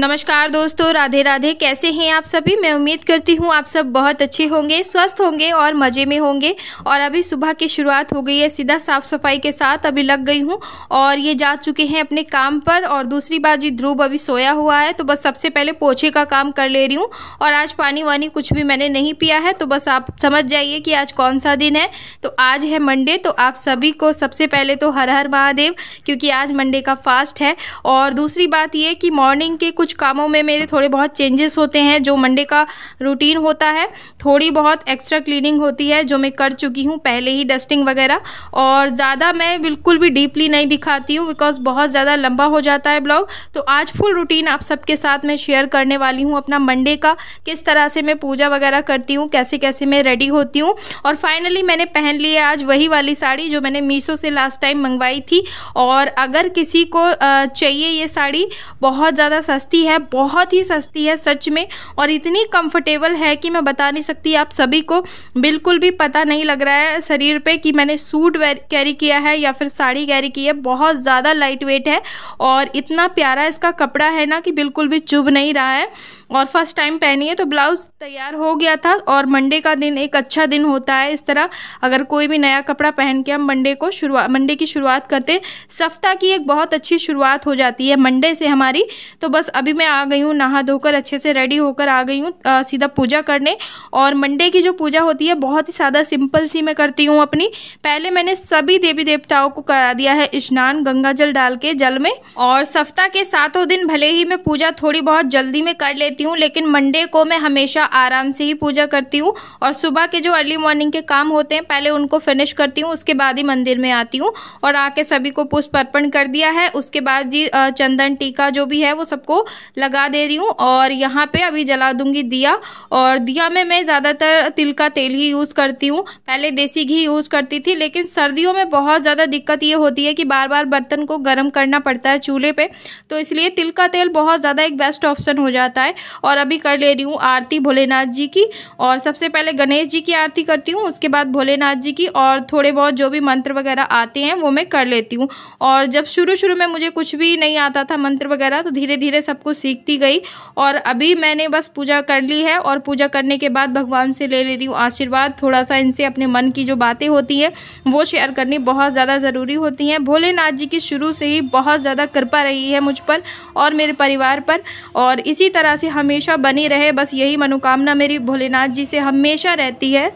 नमस्कार दोस्तों, राधे राधे। कैसे हैं आप सभी। मैं उम्मीद करती हूँ आप सब बहुत अच्छे होंगे, स्वस्थ होंगे और मज़े में होंगे। और अभी सुबह की शुरुआत हो गई है, सीधा साफ़ सफाई के साथ अभी लग गई हूँ और ये जा चुके हैं अपने काम पर। और दूसरी बात जी, ध्रुव अभी सोया हुआ है तो बस सबसे पहले पोछे का काम कर ले रही हूँ। और आज पानी वानी कुछ भी मैंने नहीं पिया है, तो बस आप समझ जाइए कि आज कौन सा दिन है। तो आज है मंडे। तो आप सभी को सबसे पहले तो हर हर महादेव, क्योंकि आज मंडे का फास्ट है। और दूसरी बात ये कि मॉर्निंग के कुछ कामों में मेरे थोड़े बहुत चेंजेस होते हैं। जो मंडे का रूटीन होता है, थोड़ी बहुत एक्स्ट्रा क्लीनिंग होती है जो मैं कर चुकी हूँ पहले ही, डस्टिंग वगैरह। और ज़्यादा मैं बिल्कुल भी डीपली नहीं दिखाती हूँ बिकॉज बहुत ज़्यादा लंबा हो जाता है ब्लॉग। तो आज फुल रूटीन आप सबके साथ मैं शेयर करने वाली हूँ अपना मंडे का, किस तरह से मैं पूजा वगैरह करती हूँ, कैसे कैसे मैं रेडी होती हूँ। और फाइनली मैंने पहन ली है आज वही वाली साड़ी जो मैंने मीशो से लास्ट टाइम मंगवाई थी। और अगर किसी को चाहिए ये साड़ी, बहुत ज़्यादा सस्ती है, बहुत ही सस्ती है सच में। और इतनी कंफर्टेबल है कि मैं बता नहीं सकती आप सभी को। बिल्कुल भी पता नहीं लग रहा है शरीर पे कि मैंने सूट कैरी किया है या फिर साड़ी कैरी की है। बहुत ज़्यादा लाइट वेट है और इतना प्यारा इसका कपड़ा है ना कि बिल्कुल भी चुभ नहीं रहा है। और फर्स्ट टाइम पहनी है तो ब्लाउज तैयार हो गया था। और मंडे का दिन एक अच्छा दिन होता है इस तरह, अगर कोई भी नया कपड़ा पहन के हम मंडे की शुरुआत करते हैं। सप्ताह की एक बहुत अच्छी शुरुआत हो जाती है मंडे से हमारी। तो बस अभी मैं आ गई हूँ, नहा धोकर अच्छे से रेडी होकर आ गई हूँ सीधा पूजा करने। और मंडे की जो पूजा होती है बहुत ही सादा सिंपल सी मैं करती हूँ अपनी। पहले मैंने सभी देवी देवताओं को करा दिया है स्नान गंगा जल डाल के जल में। और सप्ताह के 7 दिन भले ही मैं पूजा थोड़ी बहुत जल्दी में कर लेती हूँ, लेकिन मंडे को मैं हमेशा आराम से ही पूजा करती हूँ। और सुबह के जो अर्ली मॉर्निंग के काम होते हैं पहले उनको फिनिश करती हूँ, उसके बाद ही मंदिर में आती हूँ। और आके सभी को पुष्प अर्पण कर दिया है। उसके बाद जी चंदन टीका जो भी है वो सबको लगा दे रही हूँ। और यहाँ पे अभी जला दूंगी दिया। और दिया में मैं ज़्यादातर तिल का तेल ही यूज़ करती हूँ। पहले देसी घी यूज़ करती थी, लेकिन सर्दियों में बहुत ज़्यादा दिक्कत ये होती है कि बार बार बर्तन को गर्म करना पड़ता है चूल्हे पे। तो इसलिए तिल का तेल बहुत ज़्यादा एक बेस्ट ऑप्शन हो जाता है। और अभी कर ले रही हूँ आरती भोलेनाथ जी की। और सबसे पहले गणेश जी की आरती करती हूँ, उसके बाद भोलेनाथ जी की। और थोड़े बहुत जो भी मंत्र वगैरह आते हैं वो मैं कर लेती हूँ। और जब शुरू में मुझे कुछ भी नहीं आता था मंत्र वगैरह, तो धीरे धीरे सब कुछ सीखती गई। और अभी मैंने बस पूजा कर ली है। और पूजा करने के बाद भगवान से ले रही हूँ आशीर्वाद। थोड़ा सा इनसे अपने मन की जो बातें होती हैं वो शेयर करनी बहुत ज़्यादा ज़रूरी होती हैं। भोलेनाथ जी की शुरू से ही बहुत ज़्यादा कृपा रही है मुझ पर और मेरे परिवार पर, और इसी तरह से हमेशा बनी रहे, बस यही मनोकामना मेरी भोलेनाथ जी से हमेशा रहती है।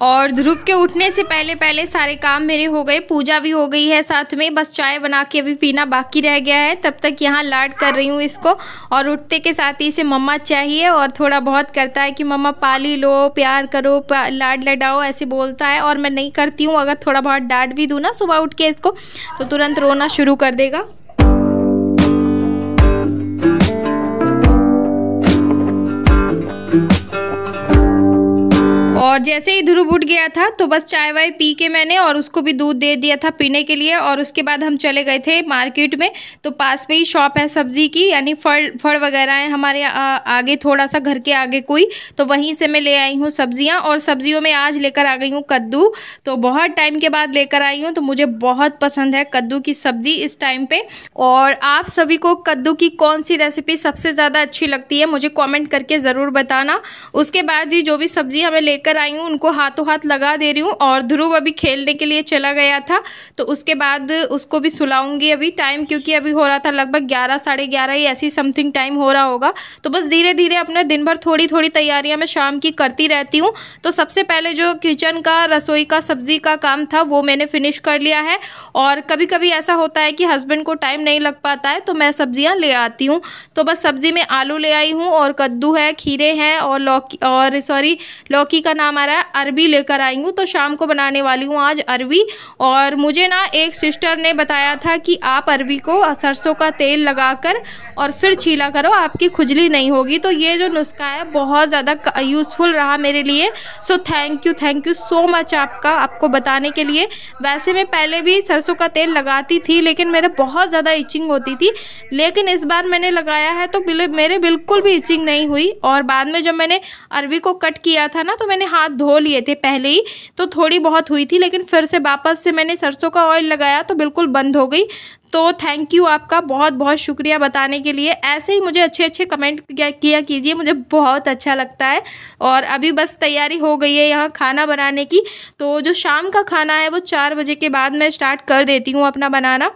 और ध्रुव के उठने से पहले सारे काम मेरे हो गए, पूजा भी हो गई है साथ में। बस चाय बना के अभी पीना बाकी रह गया है, तब तक यहाँ लाड कर रही हूँ इसको। और उठते के साथ ही इसे मम्मा चाहिए और थोड़ा बहुत करता है कि मम्मा पाली लो, प्यार करो, लाड लडाओ, ऐसे बोलता है। और मैं नहीं करती हूँ, अगर थोड़ा बहुत डांट भी दूँ ना सुबह उठ के इसको, तो तुरंत रोना शुरू कर देगा। और जैसे ही ध्रुव उठ गया था तो बस चाय वाय पी के मैंने और उसको भी दूध दे दिया था पीने के लिए। और उसके बाद हम चले गए थे मार्केट में। तो पास में ही शॉप है सब्जी की, यानी फल वगैरह है हमारे आगे, थोड़ा सा घर के आगे कोई, तो वहीं से मैं ले आई हूँ सब्जियाँ। और सब्जियों में आज लेकर आ गई हूँ कद्दू। तो बहुत टाइम के बाद लेकर आई हूँ, तो मुझे बहुत पसंद है कद्दू की सब्जी इस टाइम पे। और आप सभी को कद्दू की कौन सी रेसिपी सबसे ज़्यादा अच्छी लगती है मुझे कॉमेंट करके ज़रूर बताना। उसके बाद जी जो भी सब्जी हमें लेकर आई हूँ उनको हाथों हाथ लगा दे रही हूँ। और ध्रुव अभी खेलने के लिए चला गया था, तो उसके बाद उसको भी सुलाऊंगी अभी टाइम, क्योंकि अभी हो रहा था लगभग 11 साढ़े 11 ही ऐसी समथिंग टाइम हो रहा होगा। तो बस धीरे धीरे अपने दिन भर थोड़ी थोड़ी तैयारियां मैं शाम की करती रहती हूँ। तो सबसे पहले जो किचन का रसोई का सब्जी का काम था वो मैंने फिनिश कर लिया है। और कभी कभी ऐसा होता है कि हस्बैंड को टाइम नहीं लग पाता है तो मैं सब्जियां ले आती हूँ। तो बस सब्जी में आलू ले आई हूँ और कद्दू है, खीरे हैं और लौकी का नाम काम आ रहा है, अरबी लेकर आई हूँ। तो शाम को बनाने वाली हूँ आज अरबी। और मुझे ना एक सिस्टर ने बताया था कि आप अरबी को सरसों का तेल लगाकर और फिर छीला करो, आपकी खुजली नहीं होगी। तो ये जो नुस्खा है बहुत ज़्यादा यूज़फुल रहा मेरे लिए। So thank you so much आपको बताने के लिए। वैसे मैं पहले भी सरसों का तेल लगाती थी लेकिन मेरे बहुत ज़्यादा इचिंग होती थी, लेकिन इस बार मैंने लगाया है तो मेरे बिल्कुल भी इचिंग नहीं हुई। और बाद में जब मैंने अरबी को कट किया था ना, तो मैंने हाथ धो लिए थे पहले ही, तो थोड़ी बहुत हुई थी, लेकिन फिर से वापस से मैंने सरसों का ऑयल लगाया तो बिल्कुल बंद हो गई। तो थैंक यू आपका, बहुत बहुत शुक्रिया बताने के लिए। ऐसे ही मुझे अच्छे अच्छे कमेंट किया कीजिए, मुझे बहुत अच्छा लगता है। और अभी बस तैयारी हो गई है यहाँ खाना बनाने की। तो जो शाम का खाना है वो 4 बजे के बाद मैं स्टार्ट कर देती हूँ अपना बनाना।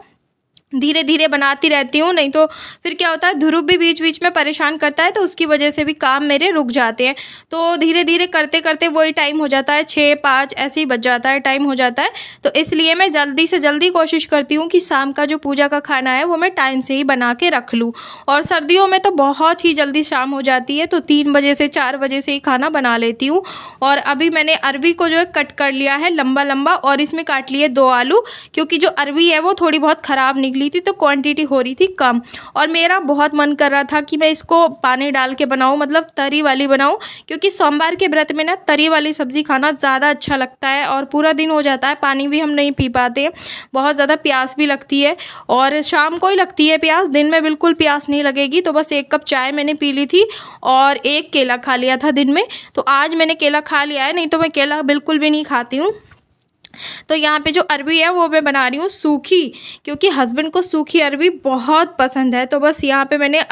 धीरे धीरे बनाती रहती हूँ, नहीं तो फिर क्या होता है, ध्रुव भी बीच बीच में परेशान करता है, तो उसकी वजह से भी काम मेरे रुक जाते हैं। तो धीरे धीरे करते करते वही टाइम हो जाता है, 6-5 ऐसे ही बच जाता है, टाइम हो जाता है। तो इसलिए मैं जल्दी से जल्दी कोशिश करती हूँ कि शाम का जो पूजा का खाना है वो मैं टाइम से ही बना के रख लूँ। और सर्दियों में तो बहुत ही जल्दी शाम हो जाती है, तो 3 बजे से 4 बजे से ही खाना बना लेती हूँ। और अभी मैंने अरबी को जो है कट कर लिया है लंबा लंबा, और इसमें काट लिए 2 आलू, क्योंकि जो अरबी है वो थोड़ी बहुत ख़राब निकली थी तो क्वांटिटी हो रही थी कम। और मेरा बहुत मन कर रहा था कि मैं इसको पानी डाल के बनाऊं, मतलब तरी वाली बनाऊं, क्योंकि सोमवार के व्रत में ना तरी वाली सब्जी खाना ज़्यादा अच्छा लगता है और पूरा दिन हो जाता है, पानी भी हम नहीं पी पाते, बहुत ज़्यादा प्यास भी लगती है। और शाम को ही लगती है प्यास, दिन में बिल्कुल प्यास नहीं लगेगी। तो बस 1 कप चाय मैंने पी ली थी और 1 केला खा लिया था दिन में। तो आज मैंने केला खा लिया है, नहीं तो मैं केला बिल्कुल भी नहीं खाती हूँ। तो यहाँ पे जो अरबी है वो मैं बना रही हूँ सूखी, क्योंकि हस्बैंड को सूखी अरबी बहुत पसंद है। तो बस यहाँ पे मैंने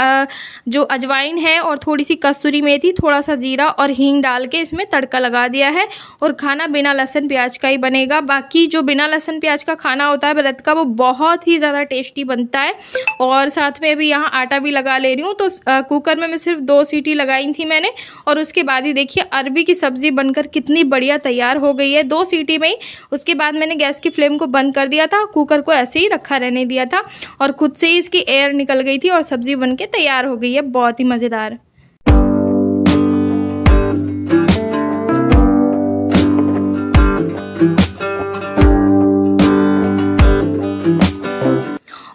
जो अजवाइन है और थोड़ी सी कसूरी मेथी, थोड़ा सा जीरा और हींग डाल के इसमें तड़का लगा दिया है। और खाना बिना लहसुन प्याज का ही बनेगा। बाकी जो बिना लहसुन प्याज का खाना होता है व्रत का, वो बहुत ही ज़्यादा टेस्टी बनता है। और साथ में अभी यहाँ आटा भी लगा ले रही हूँ। तो कुकर में मैं सिर्फ 2 सीटी लगाई थी मैंने, और उसके बाद ही देखिए अरबी की सब्ज़ी बनकर कितनी बढ़िया तैयार हो गई है 2 सीटी में ही। उसके बाद मैंने गैस की फ्लेम को बंद कर दिया था, कुकर को ऐसे ही रखा रहने दिया था, और खुद से ही इसकी एयर निकल गई थी और सब्जी बनके तैयार हो गई है, बहुत ही मज़ेदार।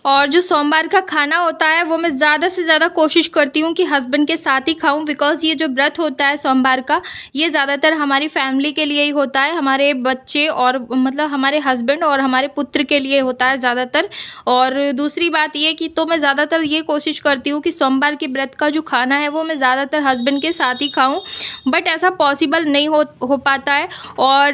और जो सोमवार का खाना होता है वो मैं ज़्यादा से ज़्यादा कोशिश करती हूँ कि हस्बैंड के साथ ही खाऊं, बिकॉज़ ये जो व्रत होता है सोमवार का, ये ज़्यादातर हमारी फैमिली के लिए ही होता है, हमारे बच्चे और मतलब हमारे हस्बैंड और हमारे पुत्र के लिए होता है ज़्यादातर। और दूसरी बात ये कि तो मैं ज़्यादातर ये कोशिश करती हूँ कि सोमवार के व्रत का जो खाना है वो मैं ज़्यादातर हस्बैंड के साथ ही खाऊँ, बट ऐसा पॉसिबल नहीं हो पाता है। और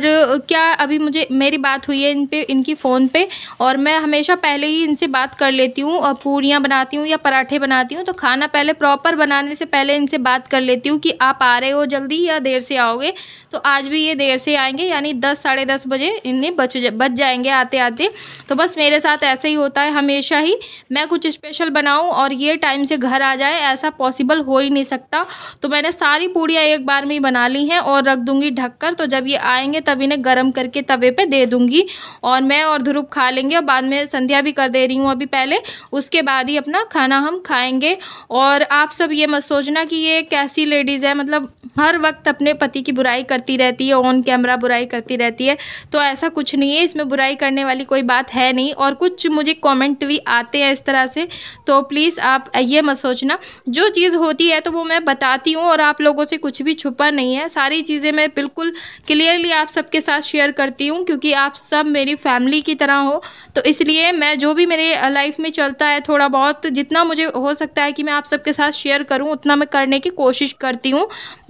क्या अभी मेरी बात हुई है इनकी फ़ोन पर, और मैं हमेशा पहले ही इनसे बात कर लेती हूँ, और पूरियाँ बनाती हूँ या पराठे बनाती हूँ तो खाना पहले प्रॉपर बनाने से पहले इनसे बात कर लेती हूँ कि आप आ रहे हो जल्दी या देर से आओगे। तो आज भी ये देर से आएंगे, यानी 10 साढ़े 10 बजे इन्हें बच जाएंगे आते आते। तो बस मेरे साथ ऐसे ही होता है हमेशा ही, मैं कुछ स्पेशल बनाऊँ और ये टाइम से घर आ जाए, ऐसा पॉसिबल हो ही नहीं सकता। तो मैंने सारी पूड़ियाँ एक बार में ही बना ली हैं और रख दूँगी ढककर, तो जब ये आएंगे तब इन्हें गर्म करके तवे पर दे दूँगी और मैं और ध्रुव खा लेंगे। और बाद में संध्या भी कर दे रही हूँ अभी पहले, उसके बाद ही अपना खाना हम खाएंगे। और आप सब ये मत सोचना कि ये कैसी लेडीज़ है, मतलब हर वक्त अपने पति की बुराई करती रहती है, ऑन कैमरा बुराई करती रहती है। तो ऐसा कुछ नहीं है, इसमें बुराई करने वाली कोई बात है नहीं। और कुछ मुझे कमेंट भी आते हैं इस तरह से, तो प्लीज़ आप ये मत सोचना, जो चीज़ होती है तो वो मैं बताती हूँ और आप लोगों से कुछ भी छुपा नहीं है। सारी चीज़ें मैं बिल्कुल क्लियरली आप सबके साथ शेयर करती हूँ, क्योंकि आप सब मेरी फैमिली की तरह हो। तो इसलिए मैं जो भी मेरे लाइफ में चलता है, थोड़ा बहुत जितना मुझे हो सकता है कि मैं आप सबके साथ शेयर करूं, उतना मैं करने की कोशिश करती हूं।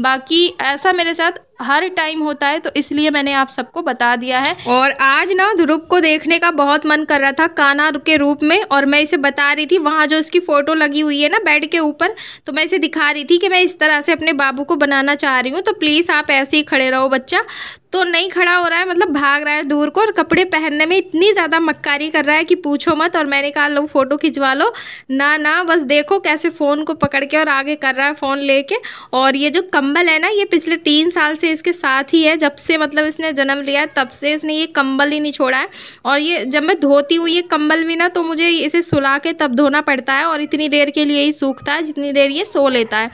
बाकी ऐसा मेरे साथ हर टाइम होता है, तो इसलिए मैंने आप सबको बता दिया है। और आज ना ध्रुव को देखने का बहुत मन कर रहा था कान्हा के रूप में, और मैं इसे बता रही थी, वहाँ जो इसकी फ़ोटो लगी हुई है ना बेड के ऊपर, तो मैं इसे दिखा रही थी कि मैं इस तरह से अपने बाबू को बनाना चाह रही हूँ, तो प्लीज़ आप ऐसे ही खड़े रहो। बच्चा तो नहीं खड़ा हो रहा है, मतलब भाग रहा है दूर को, और कपड़े पहनने में इतनी ज़्यादा मक्कारी कर रहा है कि पूछो मत। और मैंने कहा लो फ़ोटो खिंचवा लो, ना बस देखो कैसे फ़ोन को पकड़ के और आगे कर रहा है फ़ोन लेके। और ये जो कंबल है ना, ये पिछले 3 साल से इसके साथ ही है, जब से मतलब इसने जन्म लिया है तब से इसने ये कंबल ही नहीं छोड़ा है। और ये जब मैं धोती हूँ ये कंबल भी ना, तो मुझे इसे सुला के तब धोना पड़ता है और इतनी देर के लिए ही सूखता है जितनी देर ये सो लेता है।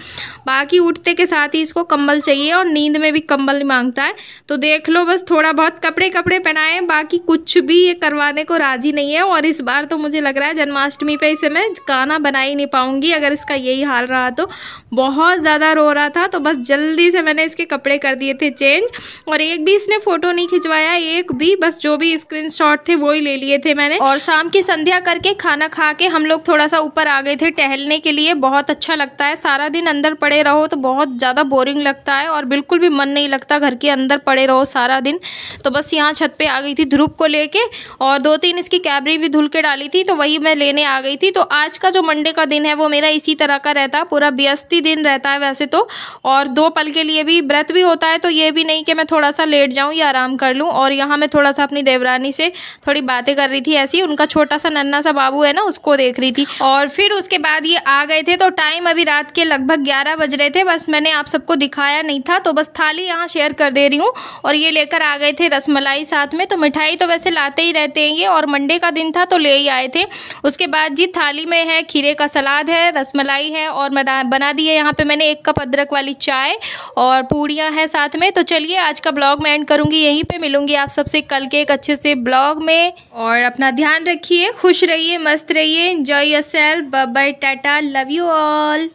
बाकी उठते के साथ ही इसको कंबल चाहिए और नींद में भी कंबल मांगता है। तो देख लो, बस थोड़ा बहुत कपड़े पहनाए, बाकी कुछ भी ये करवाने को राजी नहीं है। और इस बार तो मुझे लग रहा है जन्माष्टमी पे इसे मैं गाना बना ही नहीं पाऊंगी अगर इसका यही हाल रहा तो। बहुत ज़्यादा रो रहा था, तो बस जल्दी से मैंने इसके कपड़े कर दिए थे चेंज। और एक भी इसने फोटो नहीं खिंचवाया, एक भी, बस जो भी स्क्रीनशॉट थे वो ही ले लिए थे मैंने। और शाम की संध्या करके खाना खा के हम लोग थोड़ा सा ऊपर आ गए थे टहलने के लिए। बहुत अच्छा लगता है, सारा दिन अंदर पड़े रहो तो बहुत ज़्यादा बोरिंग लगता है और बिल्कुल भी मन नहीं लगता घर के अंदर पड़े रहो सारा दिन। तो बस यहाँ छत पे आ गई थी ध्रुव को लेके, और 2-3 इसकी कैबरी भी धुल के डाली थी तो वही मैं लेने आ गई थी। तो आज का जो मंडे का दिन है वो मेरा इसी तरह का रहता है, पूरा व्यस्त ही दिन रहता है वैसे तो। और 2 पल के लिए भी व्रत भी होता है, तो ये भी नहीं कि मैं थोड़ा सा लेट जाऊँ या आराम कर लूँ। और यहाँ मैं थोड़ा सा अपनी देवरानी से थोड़ी बातें कर रही थी, ऐसी उनका छोटा सा नन्हा सा बाबू है ना, उसको देख रही थी। और फिर उसके बाद ये आ गए थे, तो टाइम अभी रात के लगभग 11 बज रहे थे। बस मैंने आप सबको दिखाया नहीं था, तो बस थाली यहाँ शेयर कर दे रही हूँ। और ये लेकर आ गए थे रसमलाई साथ में। तो मिठाई तो वैसे लाते ही रहते हैं ये, और मंडे का दिन था तो ले ही आए थे। उसके बाद जी थाली में है खीरे का सलाद है, रसमलाई है, और बना दी है यहाँ पे मैंने 1 कप अदरक वाली चाय, और पूड़ियाँ हैं साथ में। तो चलिए आज का ब्लॉग मैं एंड करूँगी यहीं पे। मिलूंगी आप सबसे कल के एक अच्छे से ब्लॉग में, और अपना ध्यान रखिए, खुश रहिए, मस्त रहिए, enjoy yourself, bye bye, tata, love you all.